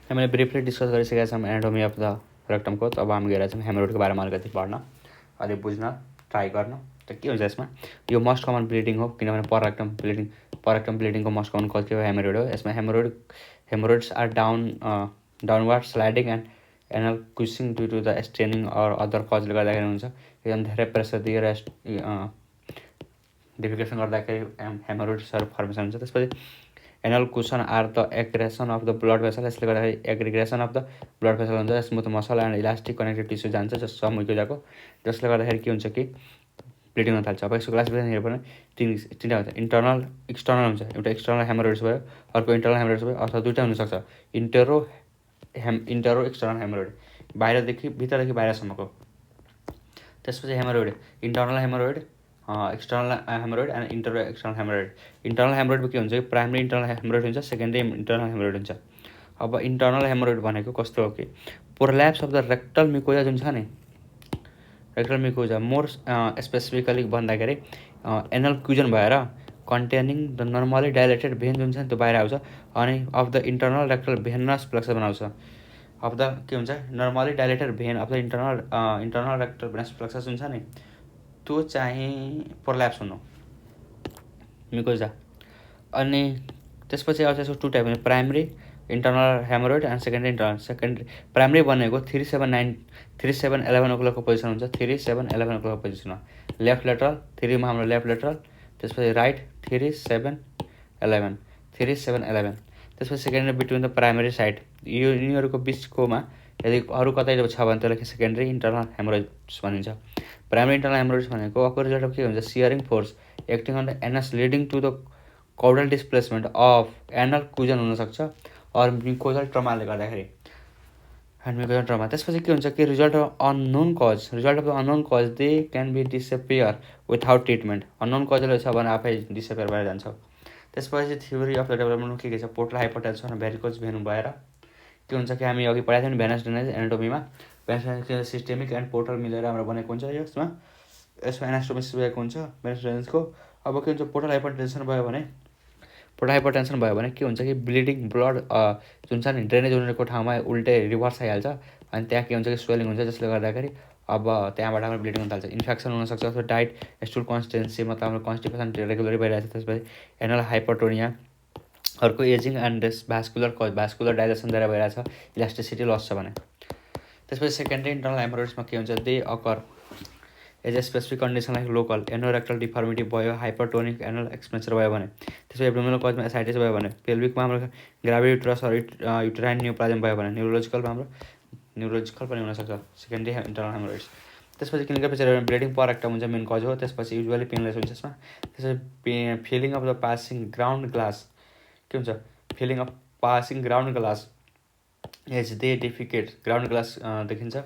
हामीले briefly discuss गरिसकेका छौँ एनाटोमी अफ द रेक्टमको। अब हामी गएर चाहिँ हेमरोइडको बारेमा अलिकति पढ्न, अलिक बुझ्न ट्राई गर्न। त के हुन्छ यसमा, यो मोस्ट कमन ब्लिडिङ हो, किनभने पर रेक्टम ब्लिडिङको मोस्ट कमन कज के हो, हेमरोइड हो। यसमा haemorrhoids are downward sliding and anal cushion due to the straining or other कजले गर्दाखेरि हुन्छ। एकदम धेरै प्रेसर दिएर डिफिकेसन गर्दाखेरि हेमरोइड्सहरू फर्मेसन हुन्छ। त्यसपछि anal cushion are the aggregation of the blood vessel, यसले गर्दाखेरि aggregation of the blood vessel हुन्छ। Smooth muscle and elastic connective tissue जान्छ जसमा मुइकोजाको, जसले गर्दाखेरि के हुन्छ कि ब्लिडिङ हुन थाल्छ। अब यसको क्लासिफिकेसन हेऱ्यो भने तिनवटा हुन्छ, इन्टर्नल एक्सटर्नल हुन्छ। एउटा एक्सटर्नल हेमरोइड्स भयो, अर्को इन्टर्नल हेमरोइड्स भयो, अथवा दुइटा हुनसक्छ, इन्टरो एक्सटर्नल हेमरोइड, बाहिरदेखि भित्रदेखि बाहिरसम्मको। त्यसपछि haemorrhoid, internal haemorrhoid, external haemorrhoid and intero external haemorrhoid. Internal हेमरोइडमा के हुन्छ कि प्राइमरी इन्टर्नल हेमरोइड हुन्छ, सेकेन्डरी इन्टर्नल हेमरोइड हुन्छ। अब इन्टर्नल हेमरोइड भनेको कस्तो हो कि prolapse of the rectal mucosa जुन छ नि, रेक्टल मिकोजा मोर स्पेसिफिकली भन्दाखेरि एनल क्युजन भएर containing the normally dilated vein जुन छ नि त्यो बाहिर आउँछ, अनि of the internal rectal venous plexus बनाउँछ। अफ द के हुन्छ, normally dilated vein of the internal rectal venous plexus जुन छ नि त्यो चाहिँ प्रोल्याप्स हुनु मिकोजा। अनि त्यसपछि आउँछ यसको टु टाइप हुन्छ, primary internal haemorrhoid and secondary primary भनेको 3-7-11 ओक्लकको पोजिसन हुन्छ, 3-7-11 ओक्लकको पोजिसनमा लेफ्ट लेटरल, 3मा हाम्रो लेफ्ट लेटरल, त्यसपछि राइट 3-7-11, 3-7-11। त्यसपछि secondary between the primary side, यो यिनीहरूको बिचकोमा यदि अरू कतै छ भने त्यसलाई सेकेन्डरी इन्टर्नल हेमरोइड्स भनिन्छ। प्राइमरी इन्टर्नल हेमरोइड्स भनेको अको रिजल्ट अफ के हुन्छ, shearing force acting on the anus leading to the caudal displacement of anal cushion हुनसक्छ अर मिकोजल ट्रमाले गर्दाखेरि, एन्ड मिकोजल ट्रमा। त्यसपछि के हुन्छ कि result of unknown cause they can be disappear without treatment. Unknown कजले छ भने आफै डिसएपियर भएर जान्छ। त्यसपछि थ्योरी अफ द डेभलपमेन्टमा के छ, पोर्टल हाइपोटेन्सन र भेरिकोज भेन भएर के हुन्छ कि हामी अघि पढाएको थियौँ भेनस ड्रेनेज एनाटोमीमा, venous drainage systemic and portal मिलेर हाम्रो बनेको हुन्छ। यसमा एनास्टोमिस भएको हुन्छ भेनस ड्रेनेजको। अब के हुन्छ, पोर्टल हाइपोटेन्सन भयो भने के हुन्छ कि ब्लिडिङ ब्लड जुन छ नि ड्रेनेज हुनेको ठाउँमा उल्टै रिभर्स आइहाल्छ, अनि त्यहाँ के हुन्छ कि स्वेलिङ हुन्छ, जसले गर्दाखेरि अब त्यहाँबाट हाम्रो ब्लिडिङ हुन थाल्छ। इन्फेक्सन हुनसक्छ, अथवा डाइट स्टुल कन्सिस्टेन्सी मतलब हाम्रो कन्स्टिपेसन रेगुलरी भइरहेको छ। त्यसपछि एनल हाइपरटोनिया, अर्को एजिङ एन्ड भास्कुलर डाइलेसन धेरै भइरहेछ, इलास्टिसिटी लस छ भने। त्यसपछि सेकेन्डरी इन्टर्नल हेमरोइड्समा के हुन्छ, they occur as a specific condition like local anorectal deformity भयो, हाइपरटोनिक एनल एक्सपेन्सर भयो भने, त्यसपछि एब्डोमिनल कजमा एसाइटिस भयो भने, पेल्भिकमा हाम्रो ग्राभिड युट्रस युट्राइन न्युप्लाजम भयो भने, न्युरोलोजिकलमा हाम्रो न्युरोलोजिकल पनि हुनसक्छ सेकेन्डरी इन्टर्नल हेमरोइड्स। त्यसपछि clinical picture bleeding per rectum हुन्छ मेन कज हो। त्यसपछि युजुअली पेनलेस हुन्छ यसमा। त्यसपछि feeling of the passing ground glass, के हुन्छ, feeling of passing ground glass as they defecate, ground glass देखिन्छ,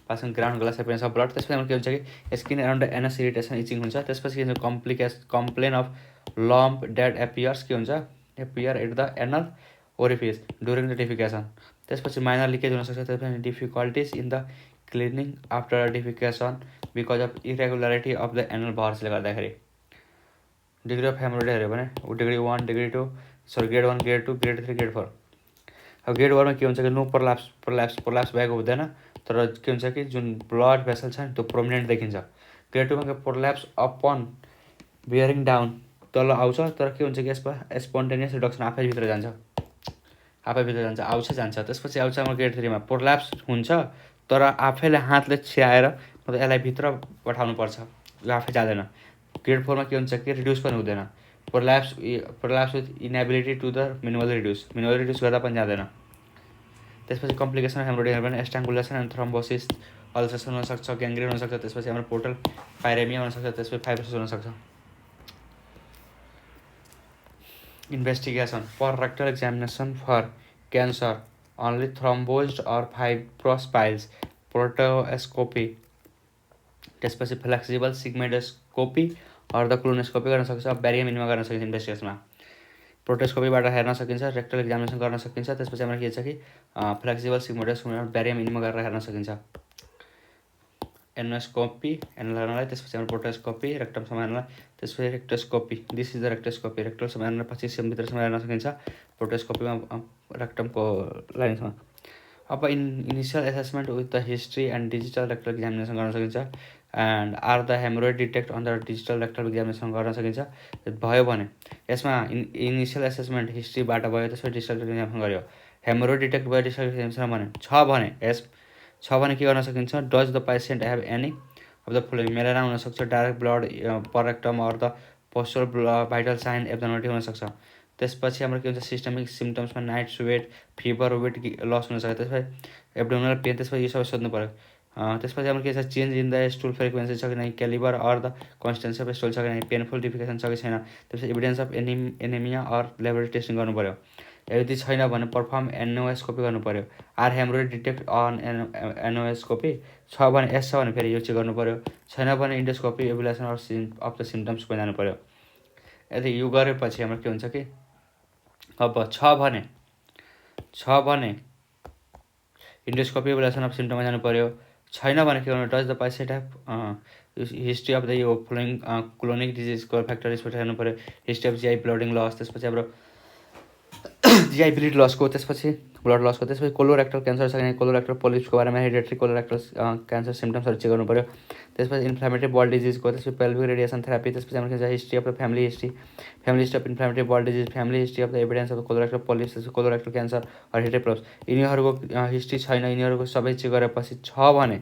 passing ground glass appearance of blood. त्यसपछि के हुन्छ कि skin around the anus irritation itching हुन्छ। त्यसपछि के हुन्छ, complain of lump dead appears, के हुन्छ, appear at the anal orifice during the defecation. त्यसपछि माइनर लिकेज हुनसक्छ। त्यसपछि difficulties in the cleaning after defecation because of irregularity of the anal भर्सले गर्दाखेरि। डिग्री अफ हेमरोइड हेऱ्यो भने degree 1, degree 2, grade 1, grade 2, grade 3, grade 4। अब grade 1मा के हुन्छ कि नो प्रोल्याप्स भएको हुँदैन, तर के हुन्छ कि जुन ब्लड भेसल छ नि त्यो प्रोमिनेन्ट देखिन्छ। ग्रेड 2मा के प्रोल्याप्स अपन बियरिङ डाउन तल आउँछ, तर के हुन्छ कि यसमा स्पोन्टेनियस रिडक्सन आफै भित्र जान्छ, जान्छ। त्यसपछि आउँछ हाम्रो ग्रेड 3मा प्रोल्याप्स हुन्छ, तर आफैले हातले छ्याएर मतलब यसलाई भित्र पठाउनु पर्छ, यो आफै जाँदैन। ग्रेड 4मा के हुन्छ कि रिड्युस पनि हुँदैन, prolapse with inability to the minimal reduce गर्दा पनि जाँदैन। त्यसपछि कम्प्लिकेसन अफ हेमरोइड हेऱ्यो भने स्ट्राङ्गुलेसन एन्ड थ्रोम्बोसिस, अल्सरेसन हुनसक्छ, ग्याङ्ग्रेन हुनसक्छ। त्यसपछि हाम्रो पोर्टल पाइरेमिया हुनसक्छ। त्यसपछि फाइब्रोसिस हुनसक्छ। Investigation for rectal examination for cancer only thrombosed or fibrosed piles, proctoscopy. त्यसपछि flexible sigmoidoscopy or the colonoscopy गर्न सक्छ। ब्यारियम इनिमा गर्न सकिन्छ इन्भेस्टिगेसनमा। प्रोटोस्कोपीबाट हेर्न सकिन्छ, रेक्टल एक्जामिनेसन गर्न सकिन्छ। त्यसपछि हाम्रो के छ कि फ्लेक्सिबल सिग्मेडोस्कोपी ब्यारियम इनिमा गरेर हेर्न सकिन्छ। एनोस्कोपी एनल हेर्नलाई, त्यसपछि हाम्रो प्रोटोस्कोपी रेक्टमसम्म हेर्नलाई, त्यसपछि rectoscopy, this is the rectoscopy, रेक्टलसम्म हेर्न पछि सेमभित्रसम्म हेर्न सकिन्छ। प्रोटोस्कोपीमा रेक्टमको लाइन्समा। अब initial assessment with the history and digital rectal examination गर्न सकिन्छ। And are the haemorrhoid detect on the digital rectal examination गर्न सकिन्छ भयो भने यसमा इनिसियल एसेसमेन्ट हिस्ट्रीबाट भयो, त्यसपछि डिजिटल एक्जामिनेसन गऱ्यो, हेमरोइड डिटेक्ट भयो डिजिटल एक्जामिनेसन छ भने के गर्न सकिन्छ, does the patient have any of the following, malaria हुनसक्छ, direct blood per rectum or the postal vital sign abnormality हुनसक्छ। त्यसपछि हाम्रो के हुन्छ, सिस्टमिक सिम्टम्समा night sweat, fever, weight loss हुनसक्छ, त्यसपछि एब्डोमिनल पेन, त्यसपछि यो सबै सोध्नु पऱ्यो। त्यसपछि हाम्रो के छ, change in the stool frequency छ कि नै, calibre or the consistency of stool छ कि नै, पेनफुल डिफिकेसन छ कि छैन, त्यसपछि evidence of anaemia or laboratory testing गर्नु पऱ्यो। यदि छैन भने पर्फर्म एनओएस्कोपी गर्नु पऱ्यो। Are haemorrhoid detect on anoscopy छ भने एस छ भने फेरि यो चाहिँ गर्नु पऱ्यो, छैन भने इन्डोस्कोपी एभुलेसन अफ द सिम्टम्सको जानु पऱ्यो। यदि यो गरेपछि हाम्रो के हुन्छ कि अब छ भने इन्डोस्कोपी एभुलेसन अफ सिम्टममा जानु पऱ्यो, छैन भने के गर्नु, does the patient have history of the यो फ्लोइङ क्रोनिक डिजिजको फ्याक्टर रिस्पेक्ट हेर्नु पऱ्यो, हिस्ट्री अफ जिआई ब्लडिङ लस, त्यसपछि हाम्रो जिआई ब्लिड लसको, त्यसपछि ब्लड लसको, त्यसपछि कोलोरेक्टल क्यान्सर छ कि कोलोरेक्टल पोलिप्सको बारेमा हेरिडेटरी कोलोरेक्टल क्यान्सर सिम्टम्सहरू चेक गर्नु पऱ्यो, त्यसपछि इन्फ्लामेटरी बल डिजिजको, त्यसपछि पेल्भिक रेडिएसन थेरापी, त्यसपछि हाम्रो के छ, history of the family history of inflammatory bowel disease, family history of the evidence of colorectal polyps, त्यसपछि कोलोरेक्टल क्यान्सर हेरिडेटरी प्रब्लम्स, यिनीहरूको हिस्ट्री छैन, यिनीहरूको सबै चेक गरेपछि छ भने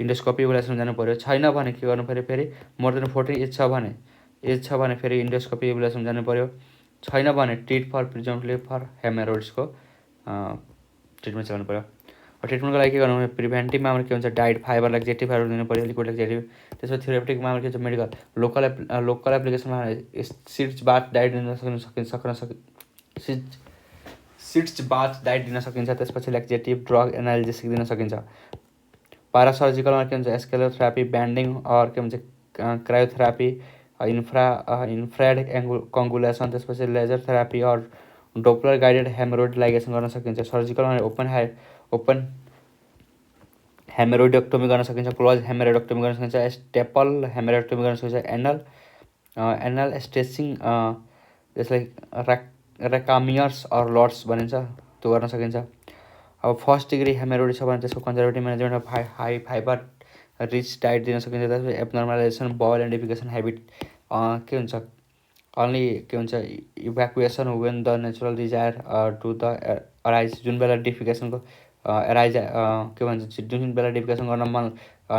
इन्डोस्कोपी एभुलेसन जानु पऱ्यो, छैन भने के गर्नु पऱ्यो, फेरि मोर देन 40 एज छ भने फेरि इन्डोस्कोपी एभुलेसन जानु पऱ्यो, छैन भने ट्रिट फर प्रिजम्पली फर हेमरोइड्सको ट्रिटमेन्ट चलाउनु पऱ्यो। ट्रिटमेन्टको लागि के गर्नु पऱ्यो, प्रिभेन्टिभमा हाम्रो के हुन्छ, डाइट, फाइबर, लेक्जेटिभ फाइबर दिनु पऱ्यो, लिक्विड लेक्जेटिभ, त्यसपछि थेरापेटिकमा हाम्रो के हुन्छ, मेडिकल लोकल एप्लिकेसनमा सिड्स बाथ डाइट दिन सिड्स बाथ डाइट दिन सकिन्छ, त्यसपछि लेक्जेटिभ ड्रग एनाल्जेसिक दिन सकिन्छ। पारासर्जिकलमा के हुन्छ, एस्केलोथेरापी, ब्यान्डिङ अर के भन्छ क्रायोथेरापी, इन्फ्रारेड कङ्गुलेसन, त्यसपछि लेजर थेरापी अर डोप्लर गाइडेड हेमरोइड लाइगेसन गर्न सकिन्छ। सर्जिकलमा ओपन हेमरोइडेक्टोमी गर्न सकिन्छ, क्लोज हेमरोइडेक्टोमी गर्न सकिन्छ, स्टेपल हेमरोइडेक्टोमी गर्न सकिन्छ, एनल स्टेचिङ जसलाई रेकामियर्स अर लट्स भनिन्छ त्यो गर्न सकिन्छ। अब फर्स्ट डिग्री हेमरोइड छ भने त्यसको conservative management of high fibre rich diet दिन सकिन्छ, त्यसपछि abnormalization bowel and defecation habit के हुन्छ, अन्ली के हुन्छ, evacuation when the natural desire to the arise, जुन बेला डिफिकेसनको एराइज के भन्छ, जुन बेला डिफिकेसन गर्न मन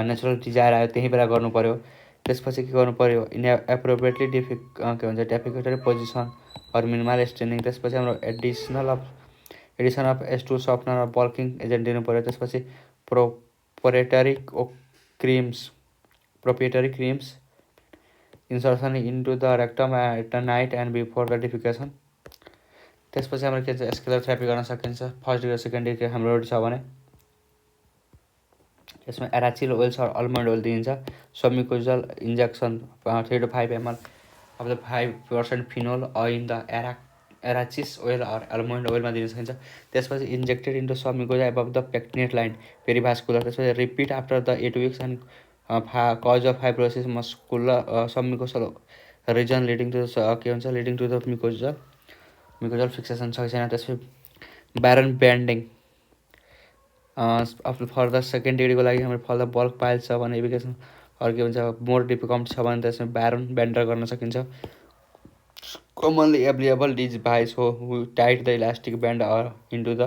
नेचुरल डिजायर आयो त्यही बेला गर्नु पऱ्यो। त्यसपछि के गर्नु पऱ्यो, एप्रोप्रिएटली के भन्छ defecatory position or minimal straining, त्यसपछि हाम्रो addition of stool softener or bulking agent दिनु पऱ्यो, त्यसपछि proprietary creams insertion into the rectum at night and before the defecation. त्यसपछि हाम्रो के छ, स्केलोथेरापी गर्न सकिन्छ first degree second degree haemorrhoid छ भने। यसमा arachis oils or almond oil दिइन्छ, submucosal injection 3 to 5 ml of the 5% phenol in the arachis oil or अलमन्ड ओइलमा दिन सकिन्छ। त्यसपछि injected into submucosa above the pectinate line perivascular, त्यसपछि repeat after the 8 weeks and cause of fibrosis muscular submucosal region leading to के हुन्छ, leading to the mucosal fixation छ कि छैन। त्यसपछि Barron banding for the second डिग्रीको लागि हाम्रो फर द बल्क पाइल्स छ भने एभिकेसन अरू के भन्छ मोर डिफिकल्ट छ भने त्यसमा ब्यारन ब्यान्डर गर्न सकिन्छ। कमनली एभेलेबल डिभाइस हो tight the elastic band or into the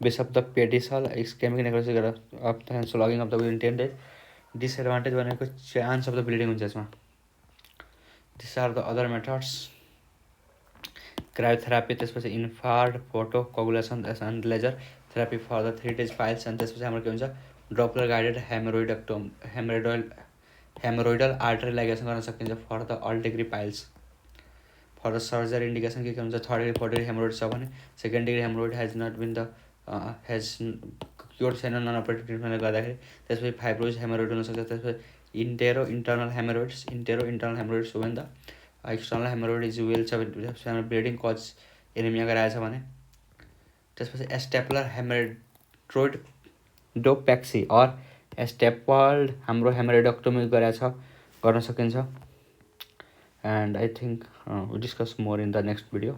base of the pedicle ischaemic necrosis of the sloughing of the within 10 days। Disadvantage भनेको चान्स अफ द ब्लिडिङ हुन्छ यसमा। This are the other methods, cryotherapy, त्यसपछि infrared photo coagulation and laser therapy for the 3 days piles, अनि त्यसपछि हाम्रो के हुन्छ Doppler guided haemorrhoidal artery ligation गर्न सकिन्छ for the all degree piles. For the surgery indication के हुन्छ, third degree fourth degree haemorrhoid छ भने second degree haemorrhoid has not been the cure छैन नन अपरेटिभ ट्रिटमेन्टले गर्दाखेरि। त्यसपछि फाइब्रोइड हेमरोइड हुनसक्छ, त्यसपछि internal haemorrhoids when the external haemorrhoid is well छ, ब्लिडिङ कज एनिमिया गराएछ भने। त्यसपछि एस्टेपलर हेमरोइड डोप्याक्सी अर स्टेपल्ड हाम्रो हेमरोइडेक्टोमी गर्न सकिन्छ। And I think we discuss more in the next video.